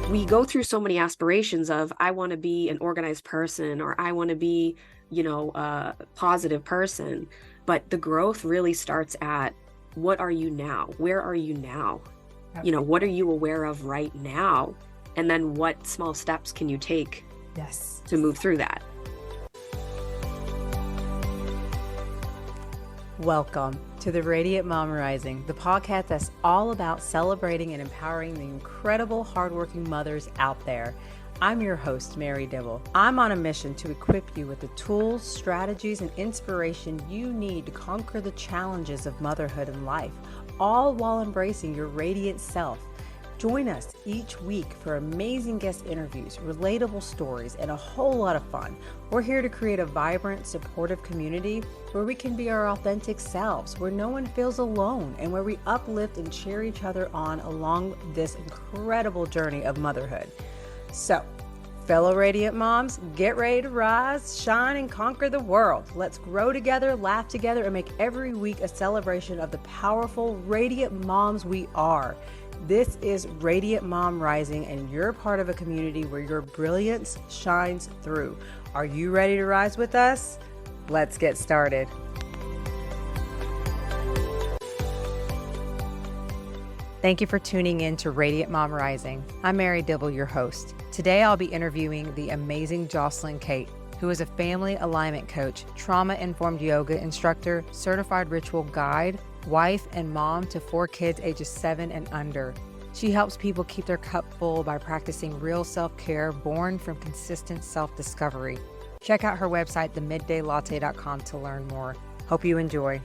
We go through so many aspirations of, I want to be an organized person, or I want to be, a positive person. But the growth really starts at, what are you now? Where are you now? What are you aware of right now? And then what small steps can you take to move through that? Welcome to the Radiant Mom Rising, the podcast that's all about celebrating and empowering the incredible hardworking mothers out there. I'm your host, Mary Dibble. I'm on a mission to equip you with the tools, strategies, and inspiration you need to conquer the challenges of motherhood and life, all while embracing your radiant self. Join us each week for amazing guest interviews, relatable stories, and a whole lot of fun. We're here to create a vibrant, supportive community where we can be our authentic selves, where no one feels alone, and where we uplift and cheer each other on along this incredible journey of motherhood. So, fellow Radiant Moms, get ready to rise, shine, and conquer the world. Let's grow together, laugh together, and make every week a celebration of the powerful, radiant moms we are. This is Radiant Mom Rising, and you're part of a community where your brilliance shines through. Are you ready to rise with us? Let's get started. Thank you for tuning in to Radiant Mom Rising. I'm Mary Dibble, your host. Today I'll be interviewing the amazing Joscelyn Kate, who is a family alignment coach, trauma-informed yoga instructor, certified ritual guide, wife and mom to 4 kids ages 7 and under. She helps people keep their cup full by practicing real self-care born from consistent self-discovery. Check out her website, themiddaylatte.com, to learn more. Hope you enjoy.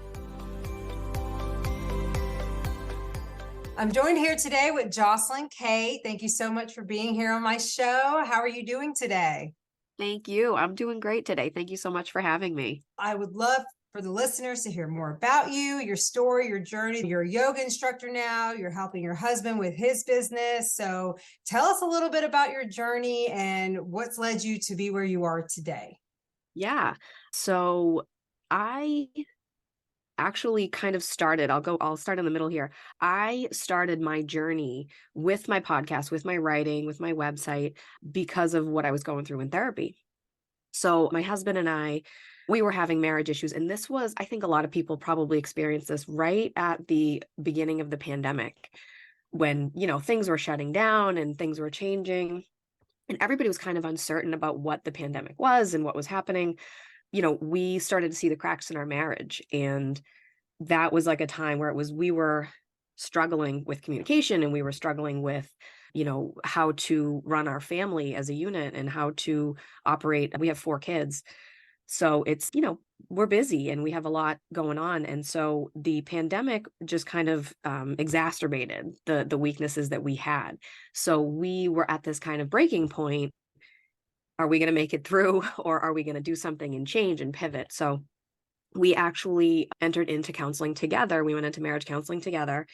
I'm joined here today with Joscelyn Kate. Thank you so much for being here on my show. How are you doing today? Thank you. I'm doing great today. Thank you so much for having me. I would love for the listeners to hear more about you, your story, your journey. You're a yoga instructor now. You're helping your husband with his business. So tell us a little bit about your journey and what's led you to be where you are today. Yeah. So I actually kind of started, I'll start in the middle here. I started my journey with my podcast, with my writing, with my website, because of what I was going through in therapy. So my husband and I, we were having marriage issues. And this was, I think a lot of people probably experienced this right at the beginning of the pandemic, when, things were shutting down and things were changing. And everybody was kind of uncertain about what the pandemic was and what was happening. We started to see the cracks in our marriage. And that was like a time where we were struggling with communication, and we were struggling with, how to run our family as a unit and how to operate. We have 4 kids. So it's, we're busy and we have a lot going on. And so the pandemic just kind of exacerbated the weaknesses that we had. So we were at this kind of breaking point. Are we going to make it through, or are we going to do something and change and pivot? So we actually entered into counseling together. We went into marriage counseling together,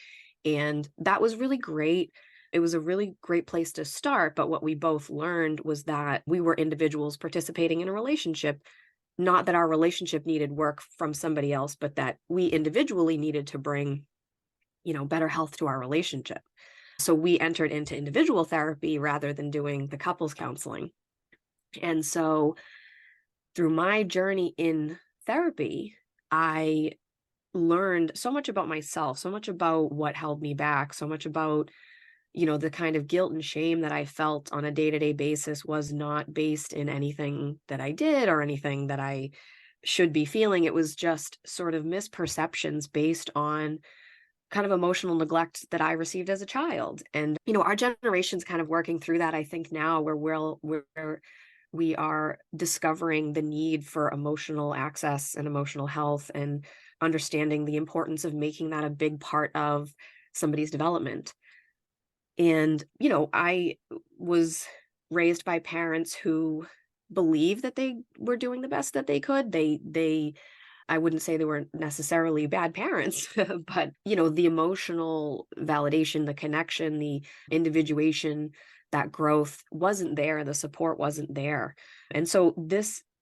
and that was really great. It was a really great place to start. But what we both learned was that we were individuals participating in a relationship. Not that our relationship needed work from somebody else, but that we individually needed to bring, better health to our relationship. So we entered into individual therapy rather than doing the couples counseling. And so through my journey in therapy, I learned so much about myself, so much about what held me back, so much about, the kind of guilt and shame that I felt on a day-to-day basis was not based in anything that I did or anything that I should be feeling. It was just sort of misperceptions based on kind of emotional neglect that I received as a child. And, our generation's kind of working through that, I think, now, where we are discovering the need for emotional access and emotional health, and understanding the importance of making that a big part of somebody's development. And, I was raised by parents who believed that they were doing the best that they could. I wouldn't say they were necessarily bad parents, but, the emotional validation, the connection, the individuation, that growth wasn't there. The support wasn't there. And so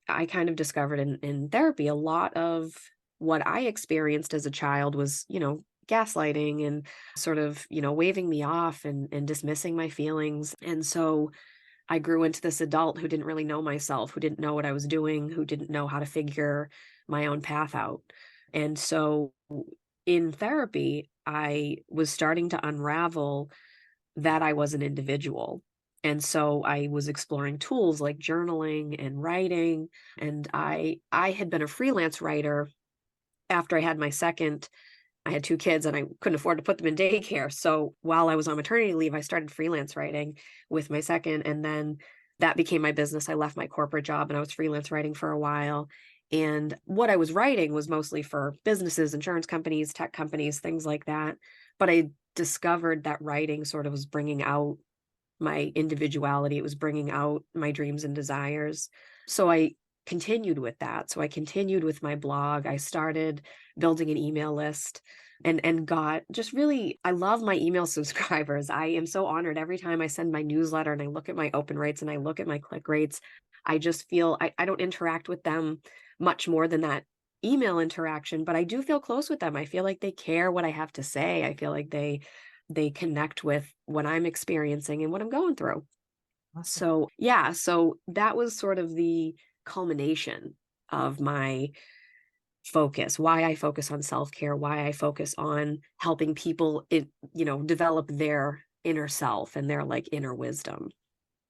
I kind of discovered in therapy, a lot of what I experienced as a child was, gaslighting and sort of, waving me off and dismissing my feelings. And so I grew into this adult who didn't really know myself, who didn't know what I was doing, who didn't know how to figure my own path out. And so in therapy, I was starting to unravel that I was an individual. And so I was exploring tools like journaling and writing. And I had been a freelance writer after I had my second. I had two kids and I couldn't afford to put them in daycare. So while I was on maternity leave, I started freelance writing with my second. And then that became my business. I left my corporate job and I was freelance writing for a while. And what I was writing was mostly for businesses, insurance companies, tech companies, things like that. But I discovered that writing sort of was bringing out my individuality. It was bringing out my dreams and desires. So I continued with that. So I continued with my blog. I started building an email list and got just really, I love my email subscribers. I am so honored every time I send my newsletter and I look at my open rates and I look at my click rates. I just feel I don't interact with them much more than that email interaction, but I do feel close with them. I feel like they care what I have to say. I feel like they connect with what I'm experiencing and what I'm going through. Awesome. So, yeah, so that was sort of the culmination of my focus, why I focus on self-care, why I focus on helping people, develop their inner self and their like inner wisdom.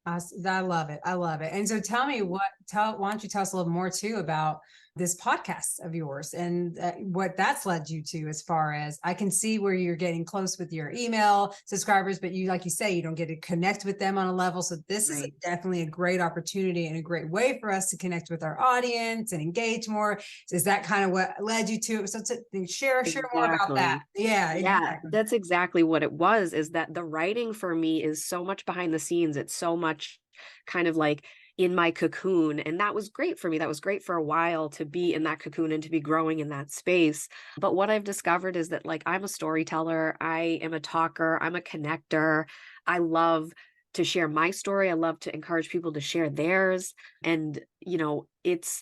I love it. I love it. And so tell me why don't you tell us a little more too about this podcast of yours and what that's led you to, as far as I can see where you're getting close with your email subscribers, but you, like you say, you don't get to connect with them on a level. So this is Right. definitely a great opportunity and a great way for us to connect with our audience and engage more. Is that kind of what led you to it? So share more about that. Exactly. Yeah, Yeah, exactly. that's exactly what it was, is that the writing for me is so much behind the scenes. It's so much kind of like in my cocoon. And that was great for me. That was great for a while to be in that cocoon and to be growing in that space. But what I've discovered is that like I'm a storyteller, I am a talker, I'm a connector. I love to share my story. I love to encourage people to share theirs. And,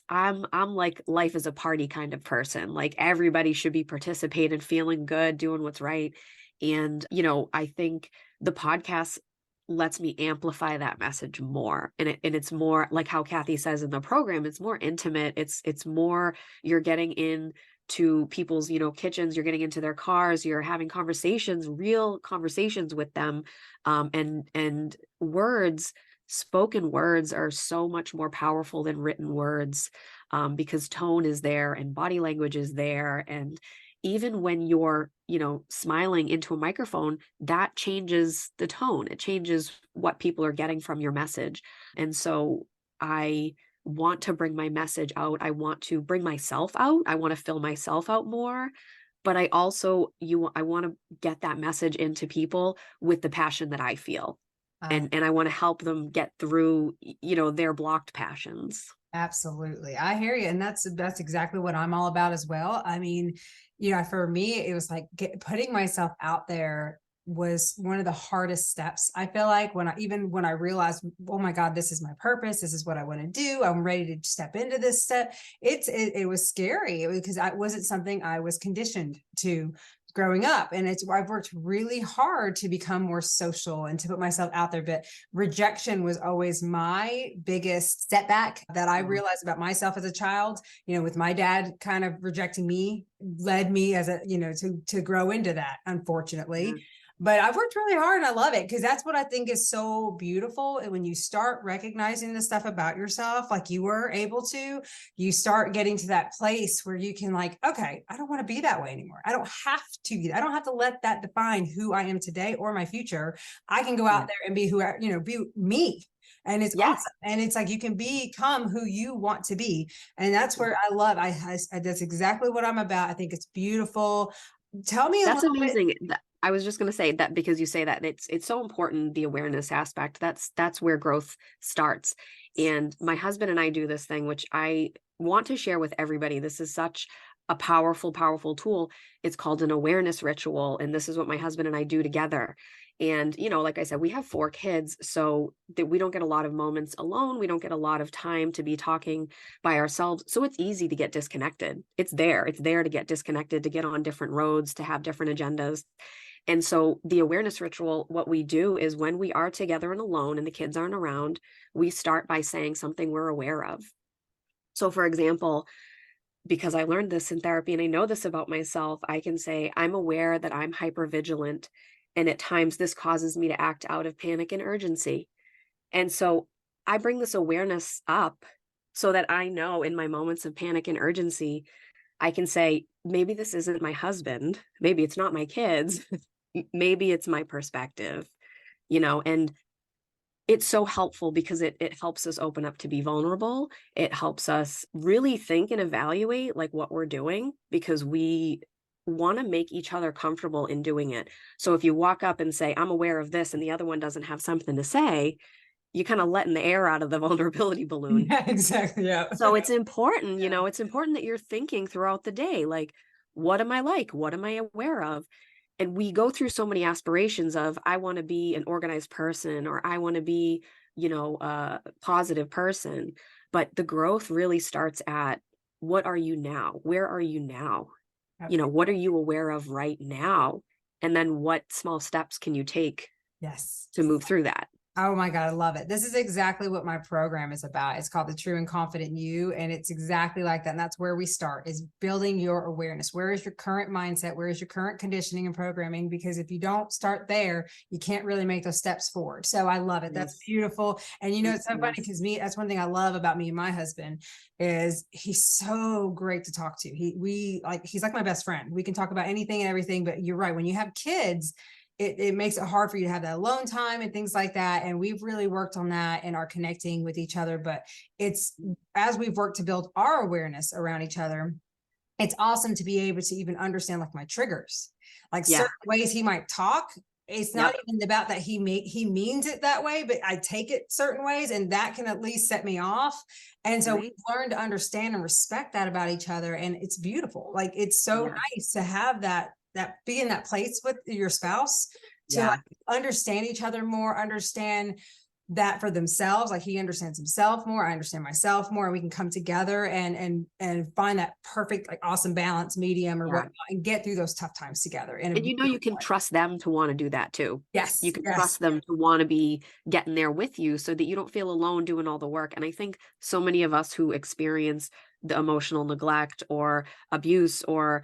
I'm like life is a party kind of person. Like everybody should be participating, feeling good, doing what's right. And, I think the podcast lets me amplify that message more. And it's more like how Kathy says in the program, it's more intimate. It's more, you're getting in to people's, kitchens, you're getting into their cars, you're having conversations, real conversations with them. And words, spoken words are so much more powerful than written words, because tone is there and body language is there. And even when you're, smiling into a microphone, that changes the tone. It changes what people are getting from your message. And so I want to bring my message out. I want to bring myself out. I want to fill myself out more. But I also, I want to get that message into people with the passion that I feel. And I want to help them get through, their blocked passions. Absolutely. I hear you. And that's exactly what I'm all about as well. I mean, for me, it was like putting myself out there was one of the hardest steps. I feel like when I realized, oh my God, this is my purpose. This is what I want to do. I'm ready to step into this step. It was scary because it wasn't something I was conditioned to growing up. And I've worked really hard to become more social and to put myself out there. But rejection was always my biggest setback that I realized about myself as a child, with my dad kind of rejecting me, led me as to grow into that, unfortunately. Yeah. But I've worked really hard and I love it because that's what I think is so beautiful. And when you start recognizing the stuff about yourself, like you were able to, you start getting to that place where you can like, okay, I don't want to be that way anymore. I don't have to let that define who I am today or my future. I can go out there and be be me. And it's Yes. awesome. And it's like, you can become who you want to be. And that's where that's exactly what I'm about. I think it's beautiful. Tell me a That's little bit. amazing. I was just going to say that because you say that it's so important, the awareness aspect. That's where growth starts. And my husband and I do this thing, which I want to share with everybody. This is such a powerful, powerful tool. It's called an awareness ritual. And this is what my husband and I do together. And, like I said, we have 4 kids, so that we don't get a lot of moments alone. We don't get a lot of time to be talking by ourselves. So it's easy to get disconnected. It's there. It's there to get disconnected, to get on different roads, to have different agendas. And so the awareness ritual, what we do is when we are together and alone and the kids aren't around, we start by saying something we're aware of. So, for example, because I learned this in therapy and I know this about myself, I can say, I'm aware that I'm hypervigilant. And at times this causes me to act out of panic and urgency. And so I bring this awareness up so that I know in my moments of panic and urgency, I can say, maybe this isn't my husband. Maybe it's not my kids. Maybe it's my perspective, and it's so helpful because it helps us open up to be vulnerable. It helps us really think and evaluate like what we're doing, because we want to make each other comfortable in doing it. So if you walk up and say, I'm aware of this, and the other one doesn't have something to say, you kind of letting the air out of the vulnerability balloon. Yeah, exactly. Yeah. So it's important, it's important that you're thinking throughout the day, like, what am I like? What am I aware of? And we go through so many aspirations of, I want to be an organized person, or I want to be, a positive person. But the growth really starts at, what are you now? Where are you now? What are you aware of right now? And then what small steps can you take Yes. to move through that? Oh my God, I love it. This is exactly what my program is about. It's called the True and Confident You. And it's exactly like that. And that's where we start, is building your awareness. Where is your current mindset? Where is your current conditioning and programming? Because if you don't start there, you can't really make those steps forward. So I love it. That's beautiful. And it's so funny because that's one thing I love about me and my husband is he's so great to talk to. He's like my best friend. We can talk about anything and everything, but you're right. When you have kids, it makes it hard for you to have that alone time and things like that. And we've really worked on that and are connecting with each other. But it's, as we've worked to build our awareness around each other, it's awesome to be able to even understand like my triggers, like certain ways he might talk. It's not even about that he means it that way, but I take it certain ways, and that can at least set me off. And so we've learned to understand and respect that about each other. And it's beautiful. Like, it's so nice to have that be in that place with your spouse to like understand each other more, understand that for themselves. Like, he understands himself more, I understand myself more, and we can come together and find that perfect, like, awesome balance medium or whatnot, and get through those tough times together. And you can trust them to want to do that too. Yes. You can trust them to want to be getting there with you, so that you don't feel alone doing all the work. And I think so many of us who experience the emotional neglect or abuse, or,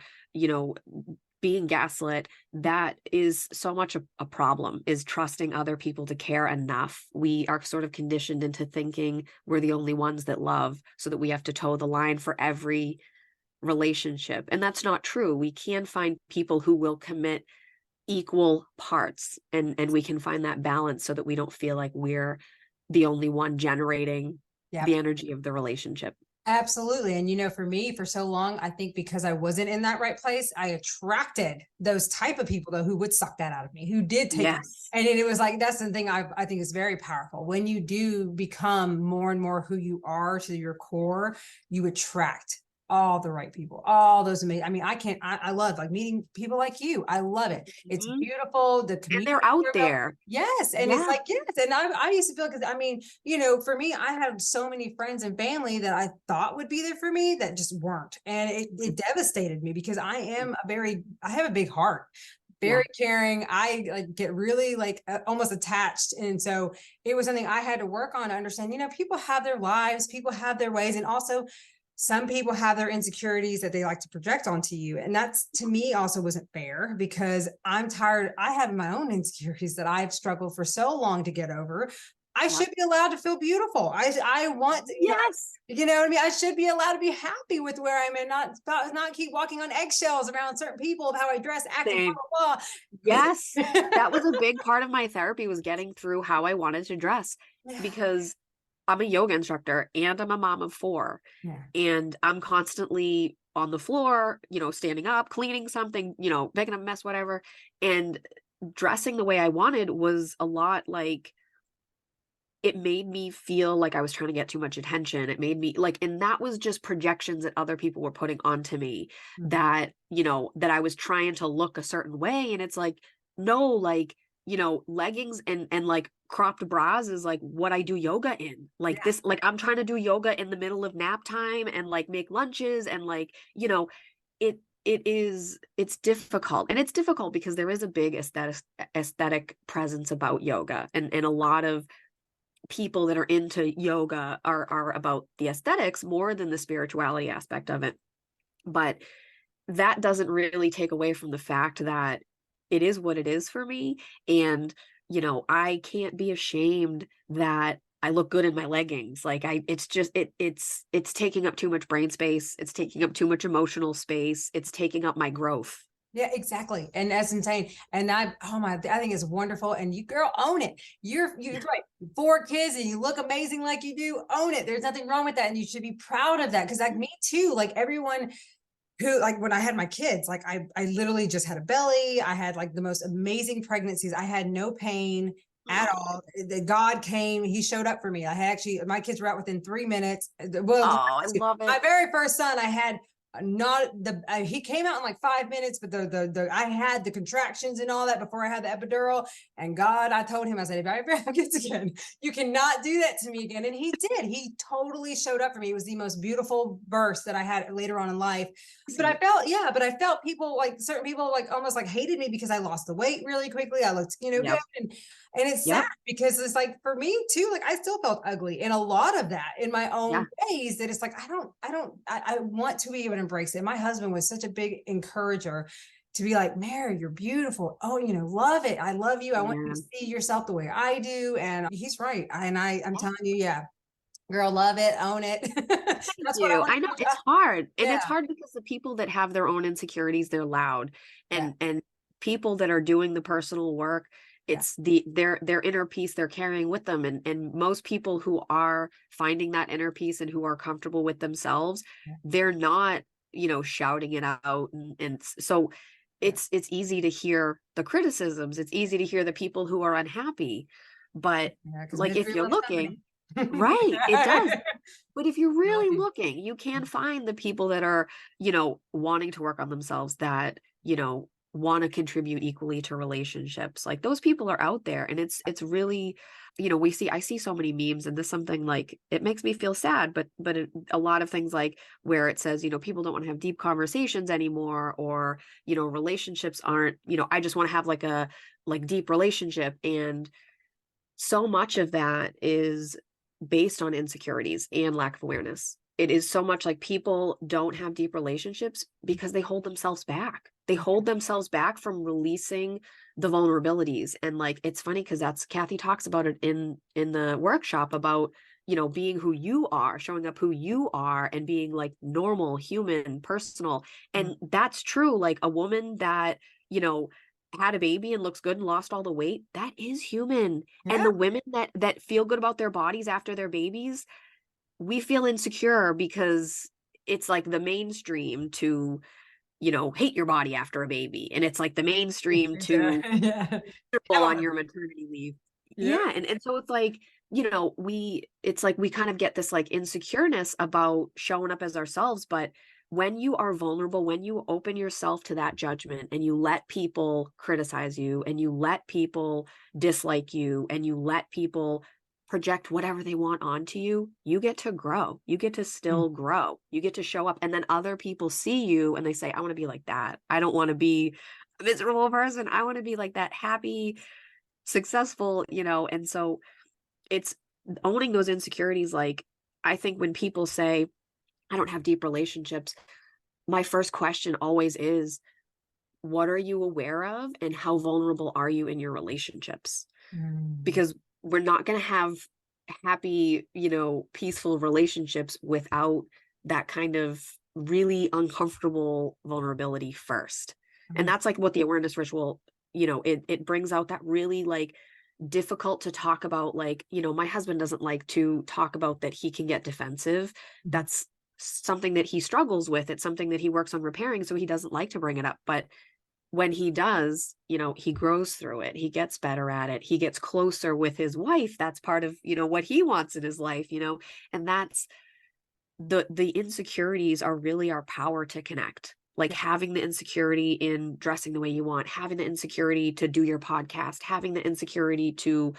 being gaslit, that is so much a problem, is trusting other people to care enough. We are sort of conditioned into thinking we're the only ones that love, so that we have to toe the line for every relationship. And that's not true. We can find people who will commit equal parts, and we can find that balance, so that we don't feel like we're the only one generating the energy of the relationship. Absolutely. And, for me, for so long, I think because I wasn't in that right place, I attracted those type of people, though, who would suck that out of me, who did take it. And it was like, that's the thing I think is very powerful. When you do become more and more who you are to your core, you attract all the right people, all those amazing. I mean, I love like meeting people like you. I love it. It's beautiful. The community, and they're out there. Yes. And it's like, yes. And I used to feel, because for me, I had so many friends and family that I thought would be there for me that just weren't. And it devastated me, because I have a big heart, very caring. I like get really almost attached. And so it was something I had to work on to understand, people have their lives, people have their ways. And also, some people have their insecurities that they like to project onto you. And that's, to me, also wasn't fair, because I'm tired. I have my own insecurities that I've struggled for so long to get over. I should be allowed to feel beautiful. I want to, you know what I mean? I should be allowed to be happy with where I'm in, not keep walking on eggshells around certain people of how I dress, act, blah, blah, blah. Yes. That was a big part of my therapy, was getting through how I wanted to dress, because I'm a yoga instructor and I'm a mom of 4. And I'm constantly on the floor, standing up, cleaning something, making a mess, whatever. And dressing the way I wanted was a lot like it made me feel like I was trying to get too much attention. It made me like, and that was just projections that other people were putting onto me, Mhm. that, that I was trying to look a certain way. And it's like, no, like, leggings and like cropped bras is like what I do yoga in. Like Yeah. this, like I'm trying to do yoga in the middle of nap time and like make lunches and like, it's difficult. And it's difficult because there is a big aesthetic presence about yoga, and a lot of people that are into yoga are about the aesthetics more than the spirituality aspect of it. But that doesn't really take away from the fact that it is what it is for me. And, I can't be ashamed that I look good in my leggings. Like it's just, it's taking up too much brain space. It's taking up too much emotional space. It's taking up my growth. Yeah, exactly. And that's insane. And oh my, I think it's wonderful. And you girl, own it. You're right. 4 kids and you look amazing like you do. Own it. There's nothing wrong with that. And you should be proud of that. Cause like me too, like everyone who, like when I had my kids, like I literally just had a belly. I had like the most amazing pregnancies. I had no pain at all. God came, he showed up for me. I had actually, my kids were out within 3 minutes. Well, Oh, I love my it. very first son, I had not the he came out in like 5 minutes, but the I had the contractions and all that before I had the epidural. And God, I told him, I said, if I ever have kids again, you cannot do that to me again. And he did. He totally showed up for me. It was the most beautiful burst that I had later on in life. But I felt, yeah, but I felt people, like certain people, like almost like hated me because I lost the weight really quickly. I looked, good. Yep. And it's sad Yep. because it's like for me too, like I still felt ugly in a lot of that in my own Yeah. ways, that it's like, I want to be able to embrace it. My husband was such a big encourager to be like, Mary, you're beautiful. Oh, love it. I love you. I want you Yeah. to see yourself the way I do. And he's right. I'm Yeah. telling you, yeah, girl, love it. Own it. Thank That's what I you. want I know to do. it's hard. And Yeah. it's hard because the people that have their own insecurities, they're loud. Yeah. And people that are doing the personal work, Yeah. it's their inner peace they're carrying with them. And most people who are finding that inner peace and who are comfortable with themselves, Yeah. they're not, shouting it out. And so Yeah. it's easy to hear the criticisms. It's easy to hear the people who are unhappy. But Yeah. Because like if misery you're loves looking, company. right, it does. But if you're really Really. looking, you can find the people that are, wanting to work on themselves, that, want to contribute equally to relationships. Like those people are out there. And it's really, I see so many memes, and this something like it makes me feel sad, but a lot of things like where it says, people don't want to have deep conversations anymore, or, relationships aren't, I just want to have like a like deep relationship. And so much of that is based on insecurities and lack of awareness. It is so much like people don't have deep relationships because they hold themselves back. They hold themselves back from releasing the vulnerabilities. And like it's funny because that's Kathy talks about it in the workshop about, being who you are, showing up who you are, and being like normal, human, personal. And that's true. Like a woman that, had a baby and looks good and lost all the weight, that is human. And Yeah. the women that feel good about their bodies after their babies, we feel insecure because it's like the mainstream to, hate your body after a baby. And it's like the mainstream Yeah. to Yeah. miserable on Counter. your maternity leave. Yeah. Yeah. And so it's like, it's like we kind of get this like insecureness about showing up as ourselves. But when you are vulnerable, when you open yourself to that judgment and you let people criticize you and you let people dislike you and you let people project whatever they want onto you, you get to grow. You get to still grow. You get to show up. And then other people see you and they say, I want to be like that. I don't want to be a miserable person. I want to be like that happy, successful, and so it's owning those insecurities. Like, I think when people say, I don't have deep relationships, my first question always is, what are you aware of and how vulnerable are you in your relationships? Mm. Because we're not going to have happy, peaceful relationships without that kind of really uncomfortable vulnerability first. And Mm. that's like what the awareness ritual, it brings out that really like difficult to talk about. Like, my husband doesn't like to talk about that he can get defensive. That's something that he struggles with. It's something that he works on repairing. So he doesn't like to bring it up. But when he does, he grows through it. He gets better at it. He gets closer with his wife. That's part of, what he wants in his life, and that's the insecurities are really our power to connect. Like Yeah. having the insecurity in dressing the way you want, having the insecurity to do your podcast, having the insecurity to,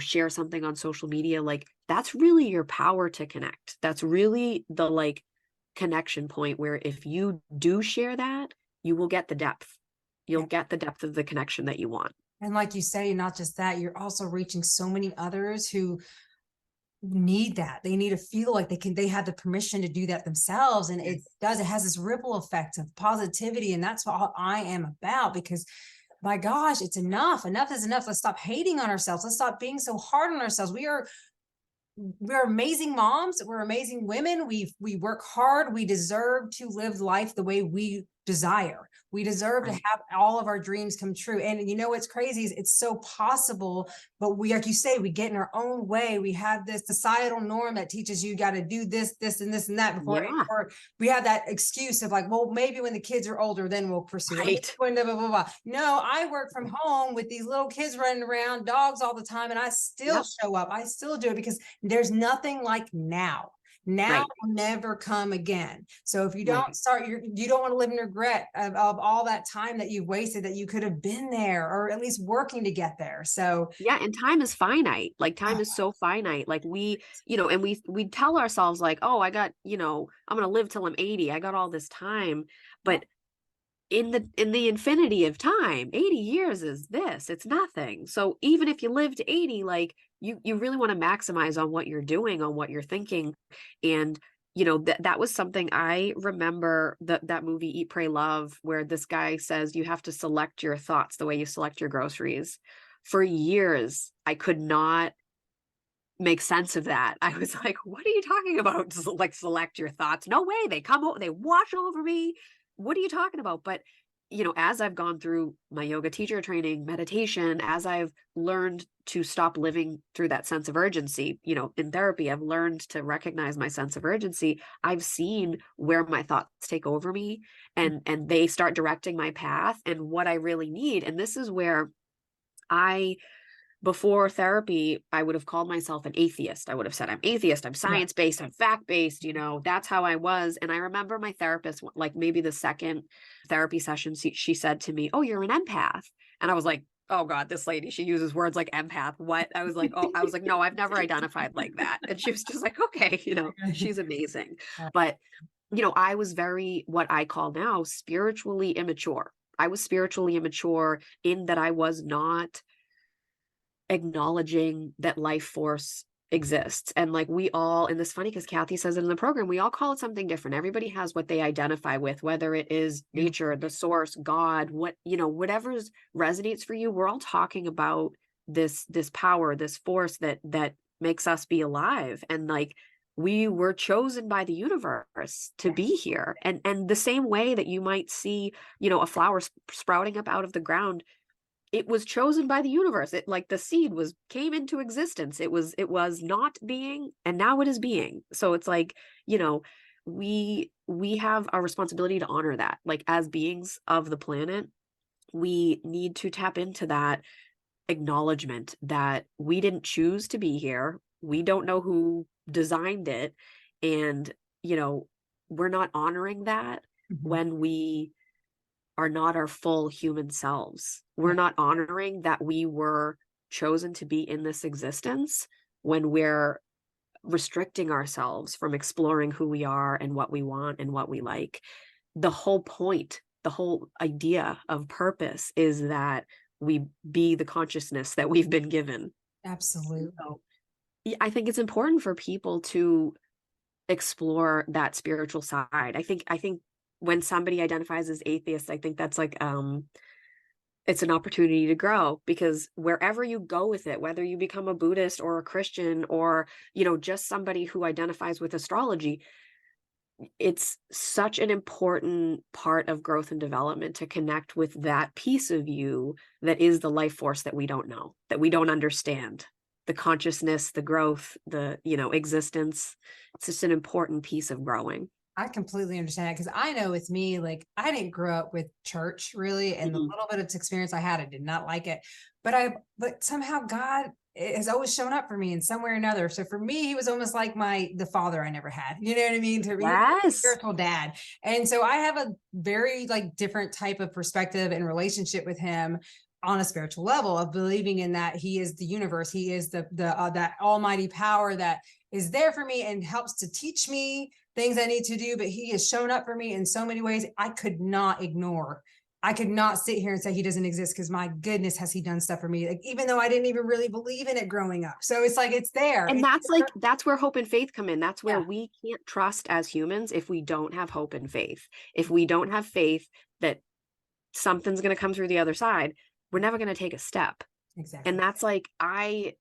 share something on social media, like that's really your power to connect. That's really the like connection point where if you do share that, you will get the depth. You'll Yeah. get the depth of the connection that you want. And like you say, not just that, you're also reaching so many others who need that. They need to feel like they have the permission to do that themselves. And it has this ripple effect of positivity. And that's what I am about, because my gosh, it's enough. Enough is enough. Let's stop hating on ourselves. Let's stop being so hard on ourselves. We're amazing moms. We're amazing women. We work hard. We deserve to live life the way we desire. We deserve to have all of our dreams come true. And what's crazy is it's so possible, but we, like you say, we get in our own way. We have this societal norm that teaches you got to do this, this, and this, and that before, Yeah. or we have that excuse of like, well, maybe when the kids are older, then we'll pursue it. Blah, blah, blah, blah. No, I work from home with these little kids running around, dogs all the time, and I still show up. I still do it because there's nothing like now. Now will never come again. So if you don't start, you don't want to live in regret of all that time that you've wasted, that you could have been there or at least working to get there. So yeah, and time is finite. Like time is so finite. Like we, and we tell ourselves like, oh, I got, I'm gonna live till I'm 80. I got all this time. But in the infinity of time, 80 years is this. It's nothing. So even if you live to 80, like you really want to maximize on what you're doing, on what you're thinking. And that was something I remember, that movie Eat, Pray, Love, where this guy says you have to select your thoughts the way you select your groceries. For years, I could not make sense of that. I was like, what are you talking about? Like select your thoughts? No way. They come over, they wash over me. What are you talking about? But as I've gone through my yoga teacher training, meditation, as I've learned to stop living through that sense of urgency, in therapy, I've learned to recognize my sense of urgency. I've seen where my thoughts take over me and they start directing my path and what I really need. And this is where before therapy, I would have called myself an atheist. I would have said, I'm atheist, I'm science-based, I'm fact-based, that's how I was. And I remember my therapist, like maybe the second therapy session, she said to me, oh, you're an empath. And I was like, oh God, this lady, she uses words like empath. What? I was like, no, I've never identified like that. And she was just like, okay, she's amazing. But, I was very, what I call now, spiritually immature. I was spiritually immature in that I was not acknowledging that life force exists. And like we all, and this funny because Kathy says it in the program, we all call it something different. Everybody has what they identify with, whether it is nature, the source, God, whatever resonates for you. We're all talking about this power, this force that makes us be alive. And like we were chosen by the universe to be here. And the same way that you might see, a flower sprouting up out of the ground, it was chosen by the universe. It like the seed came into existence. It was not being, and now it is being. So it's like, we have a responsibility to honor that. Like as beings of the planet, we need to tap into that acknowledgement that we didn't choose to be here. We don't know who designed it. And, we're not honoring that when we are not our full human selves. We're not honoring that we were chosen to be in this existence when we're restricting ourselves from exploring who we are and what we want and what we like. The whole point, the whole idea of purpose is that we be the consciousness that we've been given. Absolutely. So, I think it's important for people to explore that spiritual side. I think when somebody identifies as atheist, I think that's like it's an opportunity to grow, because wherever you go with it, whether you become a Buddhist or a Christian or just somebody who identifies with astrology, it's such an important part of growth and development to connect with that piece of you that is the life force that we don't know, that we don't understand, the consciousness, the growth, the existence. It's just an important piece of growing. I completely understand that because I know with me, like I didn't grow up with church really, and the Mhm. little bit of experience I had, I did not like it. But somehow God has always shown up for me in some way or another. So for me, he was almost like the father I never had. You know what I mean? To me, he was a Yes. spiritual dad, and so I have a very like different type of perspective and relationship with him on a spiritual level of believing in that he is the universe, he is the that almighty power that is there for me and helps to teach me things I need to do, but he has shown up for me in so many ways I could not ignore. I could not sit here and say he doesn't exist because my goodness, has he done stuff for me? Like, even though I didn't even really believe in it growing up. So it's like it's there. And that's where hope and faith come in. That's where Yeah, we can't trust as humans if we don't have hope and faith. If we don't have faith that something's going to come through the other side, we're never going to take a step. And exactly. that's like, I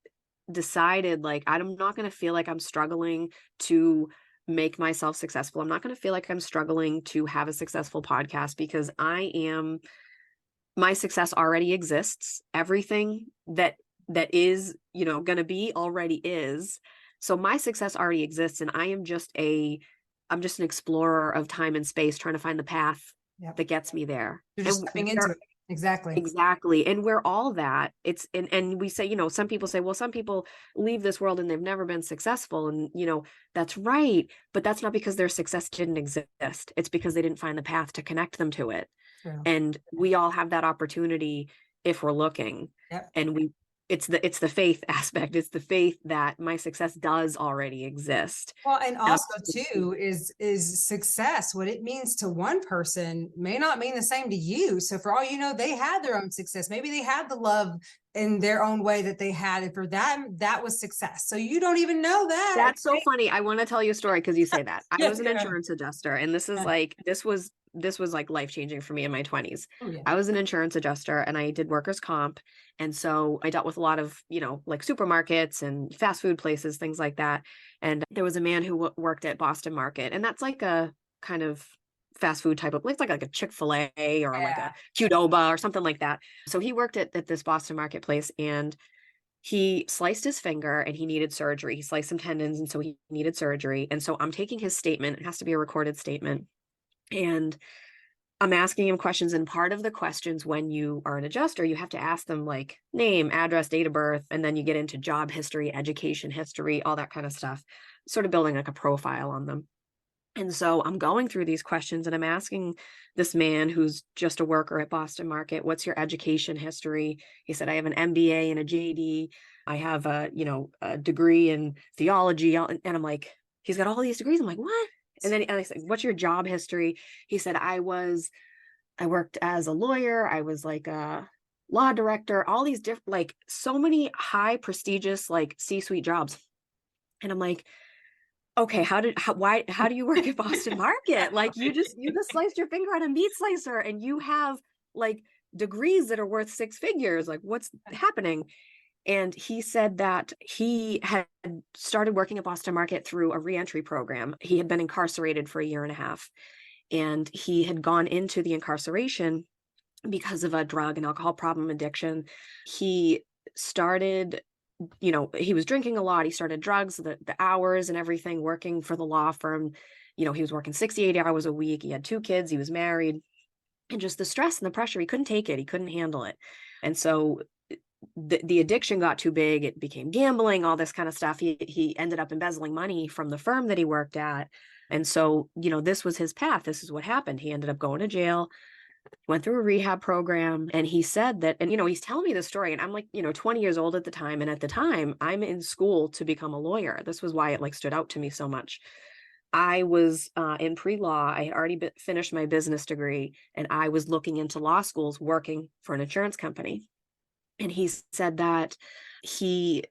decided, like, I'm not going to feel like I'm struggling to make myself successful. I'm not going to feel like I'm struggling to have a successful podcast because my success already exists. Everything that is, going to be already is. So my success already exists, and I'm just an explorer of time and space trying to find the path Yep. that gets me there. You're just And stepping into it. Exactly. exactly. And we're all that. It's and we say, some people say, well, some people leave this world and they've never been successful. And that's right. But that's not because their success didn't exist. It's because they didn't find the path to connect them to it. True. And we all have that opportunity if we're looking. Yep. And it's the faith aspect. It's the faith that my success does already exist. Well, and Um, also too is success. What it means to one person may not mean the same to you. So for all you know, they had their own success. Maybe they had the love in their own way that they had, and for them, that was success. So you don't even know that. That's so funny. I want to tell you a story because you say that. I Yeah, was an yeah. insurance adjuster, and this was like life-changing for me in my 20s. Oh yeah. I was an insurance adjuster and I did workers' comp. And so I dealt with a lot of, like supermarkets and fast food places, things like that. And there was a man who worked at Boston Market, and that's like a kind of fast food type of place, like a Chick-fil-A or like Yeah. a Qdoba or something like that. So he worked at this Boston marketplace, and he sliced his finger and he needed surgery. He sliced some tendons, and so he needed surgery. And so I'm taking his statement. It has to be a recorded statement. And I'm asking him questions. And part of the questions, when you are an adjuster, you have to ask them like name, address, date of birth, and then you get into job history, education history, all that kind of stuff, sort of building like a profile on them. And so I'm going through these questions and I'm asking this man who's just a worker at Boston Market, what's your education history? He said, I have an MBA and a JD. I have a degree in theology. And I'm like, he's got all these degrees. I'm like, what? And I said, what's your job history? He said, I worked as a lawyer. I was like a law director, all these different, like so many high prestigious, like C-suite jobs. And I'm like, okay, how do you work at Boston Market? Like you just sliced your finger on a meat slicer and you have like degrees that are worth six figures. Like what's happening? And he said that he had started working at Boston Market through a reentry program. He had been incarcerated for a year and a half, and he had gone into the incarceration because of a drug and alcohol problem addiction. He started, he was drinking a lot. He started drugs, the hours and everything, working for the law firm. He was working 68 hours a week. He had two kids. He was married. And just the stress and the pressure, he couldn't take it. He couldn't handle it. And so the addiction got too big. It became gambling, all this kind of stuff. He ended up embezzling money from the firm that he worked at. And so, this was his path. This is what happened. He ended up going to jail, went through a rehab program. And he said that, and, he's telling me this story, and I'm like, 20 years old at the time. And at the time I'm in school to become a lawyer. This was why it like stood out to me so much. I was in pre-law. I had already finished my business degree, and I was looking into law schools, working for an insurance company. And he said that he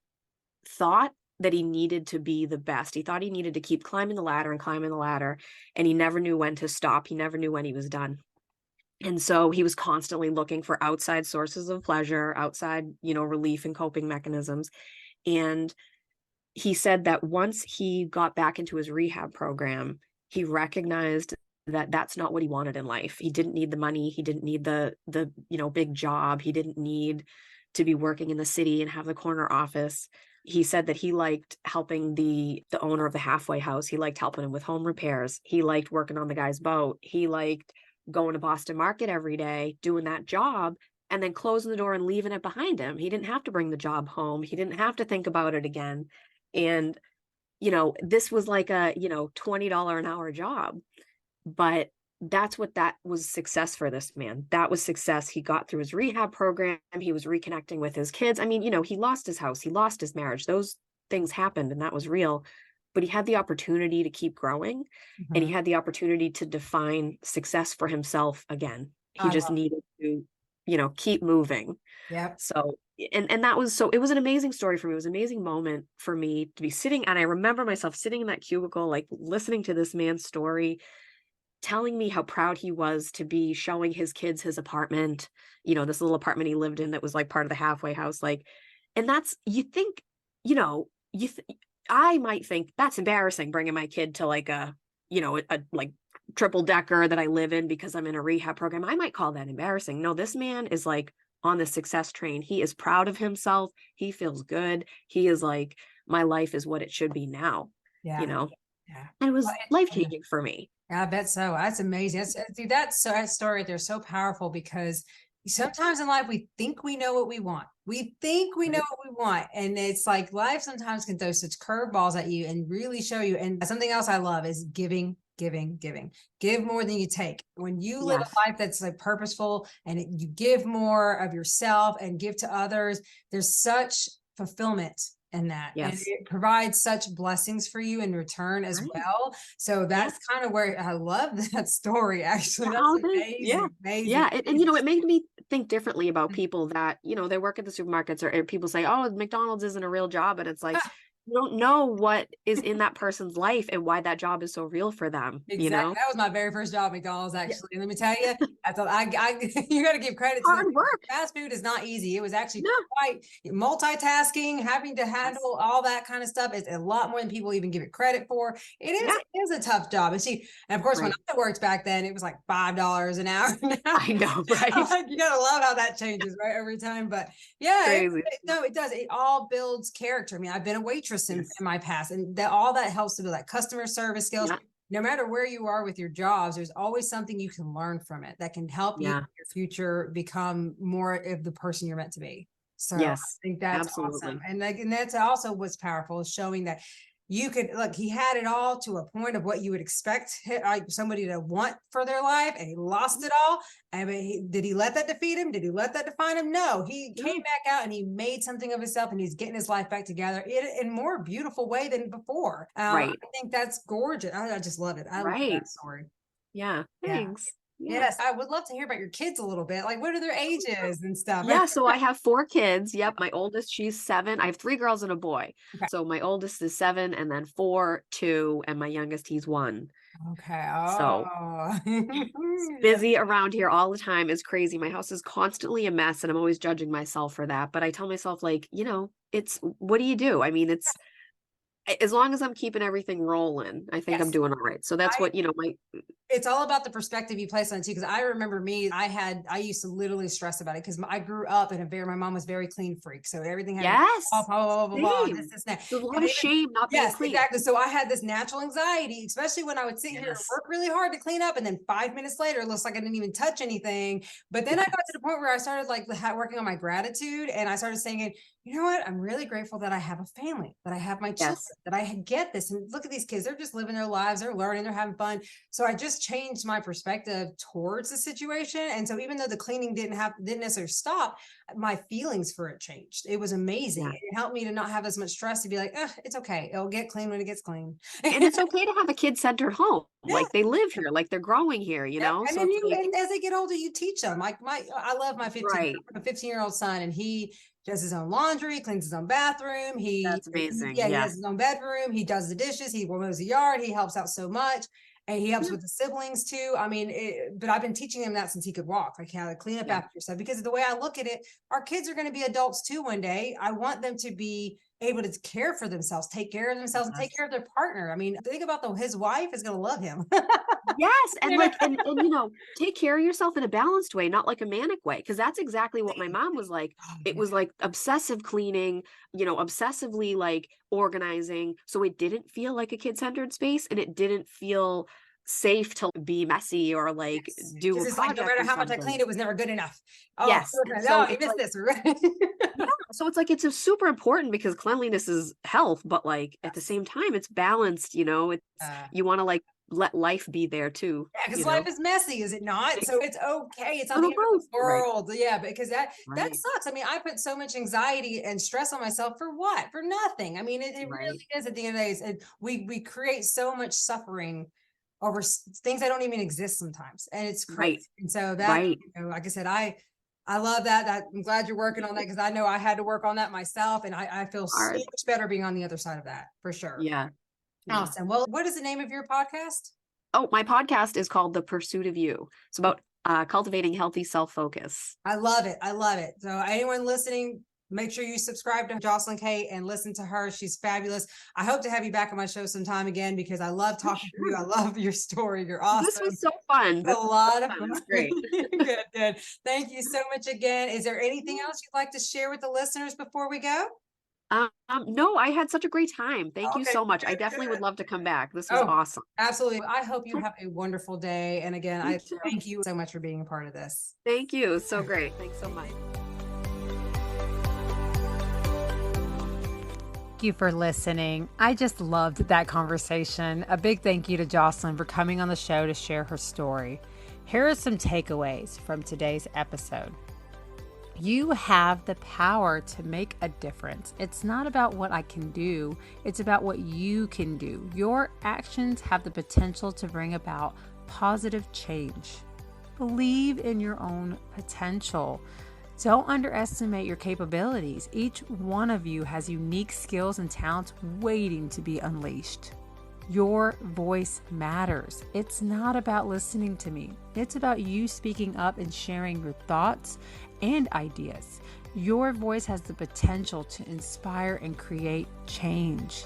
thought that he needed to be the best. He thought he needed to keep climbing the ladder and climbing the ladder. And he never knew when to stop. He never knew when he was done. And so he was constantly looking for outside sources of pleasure, outside, relief and coping mechanisms. And he said that once he got back into his rehab program, he recognized that that's not what he wanted in life. He didn't need the money. He didn't need the big job. He didn't need to be working in the city and have the corner office. he said that he liked helping the owner of the halfway house. He liked helping him with home repairs. He liked working on the guy's boat. He liked going to Boston Market every day, doing that job, and then closing the door and leaving it behind him. He didn't have to bring the job home. He didn't have to think about it again. And, this was like a, $20 an hour job, but that was success for this man. That was success. He got through his rehab program. He was reconnecting with his kids. I mean, he lost his house, he lost his marriage. Those things happened and that was real. But he had the opportunity to keep growing, and he had the opportunity to define success for himself again. He just needed to, keep moving. Yep. So, and that was, so it was an amazing story for me. It was an amazing moment for me to be sitting. And I remember myself sitting in that cubicle, like listening to this man's story, telling me how proud he was to be showing his kids his apartment, this little apartment he lived in that was like part of the halfway house. Like, and that's, you think, I might think that's embarrassing bringing my kid to like a like triple decker that I live in because I'm in a rehab program. I might call that embarrassing. No, this man is like on the success train. He is proud of himself. He feels good. He is like, my life is what it should be now, Yeah. And it was life-changing for me. I bet so. That's amazing. That story right there is so powerful, because sometimes in life we think we know what we want. We think we know what we want. And it's like life sometimes can throw such curveballs at you and really show you. And something else I love is giving. Give more than you take. When you live a life that's like purposeful and you give more of yourself and give to others, there's such fulfillment in that. And it provides such blessings for you in return as well. So that's kind of where I love that story, actually. That's amazing. Amazing. Yeah. And it made me think differently about people that, they work at the supermarkets, or people say, oh, McDonald's isn't a real job. And it's like, you don't know what is in that person's life and why that job is so real for them. Exactly. That was my very first job at McDonald's, actually. And let me tell you, I thought you got to give credit to hard work. Fast food is not easy. It was actually quite multitasking, having to handle all that kind of stuff. It's a lot more than people even give it credit for. It is a tough job. And of course, when I worked back then, it was like $5 an hour. I know, right? You gotta love how that changes, right, every time. But it does. It all builds character. I mean, I've been a waitress in my past, and all that helps to build that customer service skills. No matter where you are with your jobs, there's always something you can learn from it that can help you in your future become more of the person you're meant to be. So I think that's awesome. And that's also what's powerful, is showing that you could look, he had it all to a point of what you would expect somebody to want for their life, and he lost it all. I mean, did he let that defeat him? Did he let that define him? No, he came back out and he made something of himself, and he's getting his life back together in a more beautiful way than before. I think that's gorgeous. I just love it. I love that story. Yeah. Thanks. Yes, I would love to hear about your kids a little bit. Like, what are their ages and stuff? Yeah, so I have 4 kids. Yep, my oldest, she's 7. I have 3 girls and a boy. Okay. So my oldest is 7, and then 4, 2, and my youngest, he's 1. Okay. So busy around here all the time. Is crazy. My house is constantly a mess, and I'm always judging myself for that. But I tell myself, like, it's, what do you do? I mean, it's, as long as I'm keeping everything rolling, I think I'm doing all right. So that's what, it's all about the perspective you place on it too. Cause I remember I used to literally stress about it, because I grew up in my mom was very clean freak. So everything had blah, this, that. There's a lot of shame not being clean. Exactly. So I had this natural anxiety, especially when I would sit here and work really hard to clean up. And then 5 minutes later, it looks like I didn't even touch anything. But then I got to the point where I started like working on my gratitude, and I started saying, you know what? I'm really grateful that I have a family, that I have my children, that I get this. And look at these kids. They're just living their lives. They're learning. They're having fun. So I just changed my perspective towards the situation. And so even though the cleaning didn't necessarily stop, my feelings for it changed. It was amazing. It helped me to not have as much stress, to be like, it's okay. It'll get clean when it gets clean. And it's okay to have a kid-centered home. Like, they live here, like they're growing here, And so then and as they get older, you teach them. Like I love my 15-year-old son, and he does his own laundry, cleans his own bathroom. That's amazing. He has his own bedroom. He does the dishes. He mows the yard. He helps out so much. And he helps with the siblings too. I mean, but I've been teaching him that since he could walk, like how to clean up after yourself. Because the way I look at it, our kids are going to be adults too one day. I want them to be able to care for themselves, take care of themselves, and take care of their partner. I mean, think about his wife is going to love him. Yes, and You know? like and take care of yourself in a balanced way, not like a manic way, because that's exactly what my mom was like. Oh, It yeah. was like obsessive cleaning, obsessively like organizing, so it didn't feel like a kid-centered space, and it didn't feel safe to be messy or like Yes. do Because a it's like no project matter or how much I something. cleaned, it was never good enough. Oh, Yes, and so no, you it's missed like this, right? yeah, so it's like it's a super important because cleanliness is health, but like at the Yes. same time, it's balanced, it's Uh, you want to like let life be there too, yeah, because you life know. is messy, is it not? So it's okay. It's not the Little end of the growth. Right. world. Yeah, because that Right. sucks. I mean, I put so much anxiety and stress on myself for what? For nothing. I mean, it Right. really is at the end of the day. We create so much suffering over things that don't even exist sometimes, and it's crazy. Right. And so that, Right. like I said, I love that. I'm glad you're working on that because I know I had to work on that myself, and I feel so Hard. much better being on the other side of that for sure. Yeah. Yeah. Awesome. Well, what is the name of your podcast? Oh, my podcast is called The Pursuit of You. It's about cultivating healthy self-focus. I love it. I love it. So anyone listening, make sure you subscribe to Joscelyn Kate and listen to her. She's fabulous. I hope to have you back on my show sometime again because I love For talking to you. I sure. love your story. You're This awesome. was so fun. A This was so lot of fun. It fun. was great. Good, good. Thank you so much again. Is there anything else you'd like to share with the listeners before we go? No, I had such a great time. Thank you Okay, so much. I good, definitely would good. love to come back. This was Oh, awesome. absolutely. I hope you have a wonderful day. And again, You I too. thank you so much for being a part of this. Thank you. It was so great. Thanks so much. Thank you for listening. I just loved that conversation. A big thank you to Joscelyn for coming on the show to share her story. Here are some takeaways from today's episode. You have the power to make a difference. It's not about what I can do, it's about what you can do. Your actions have the potential to bring about positive change. Believe in your own potential. Don't underestimate your capabilities. Each one of you has unique skills and talents waiting to be unleashed. Your voice matters. It's not about listening to me. It's about you speaking up and sharing your thoughts and ideas. Your voice has the potential to inspire and create change.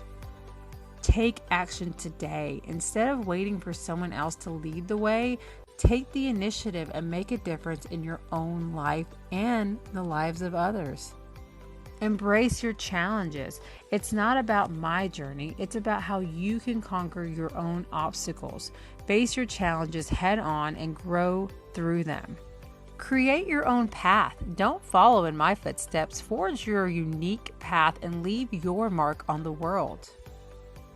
Take action today. Instead of waiting for someone else to lead the way, take the initiative and make a difference in your own life and the lives of others. Embrace your challenges. It's not about my journey. It's about how you can conquer your own obstacles. Face your challenges head on and grow through them. Create your own path. Don't follow in my footsteps. Forge your unique path and leave your mark on the world.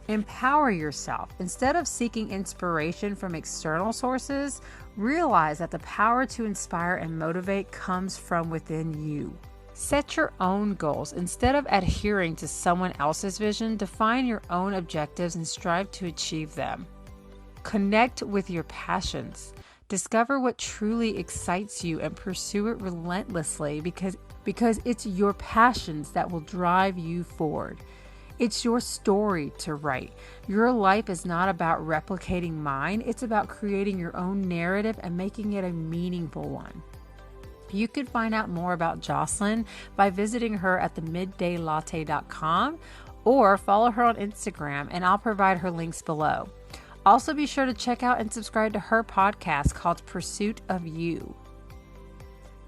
Empower yourself. Instead of seeking inspiration from external sources, realize that the power to inspire and motivate comes from within you. Set your own goals. Instead of adhering to someone else's vision, define your own objectives and strive to achieve them. Connect with your passions. Discover what truly excites you and pursue it relentlessly because it's your passions that will drive you forward. It's your story to write. Your life is not about replicating mine. It's about creating your own narrative and making it a meaningful one. You can find out more about Joscelyn by visiting her at themiddaylatte.com or follow her on Instagram, and I'll provide her links below. Also, be sure to check out and subscribe to her podcast called Pursuit of You.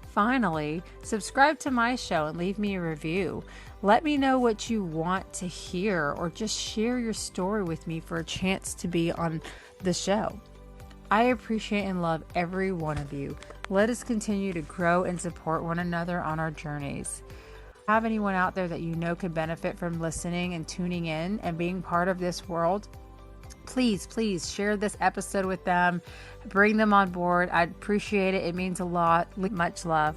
Finally, subscribe to my show and leave me a review. Let me know what you want to hear or just share your story with me for a chance to be on the show. I appreciate and love every one of you. Let us continue to grow and support one another on our journeys. Have anyone out there that you know could benefit from listening and tuning in and being part of this world? Please share this episode with them. Bring them on board. I'd appreciate it. It means a lot. Much love.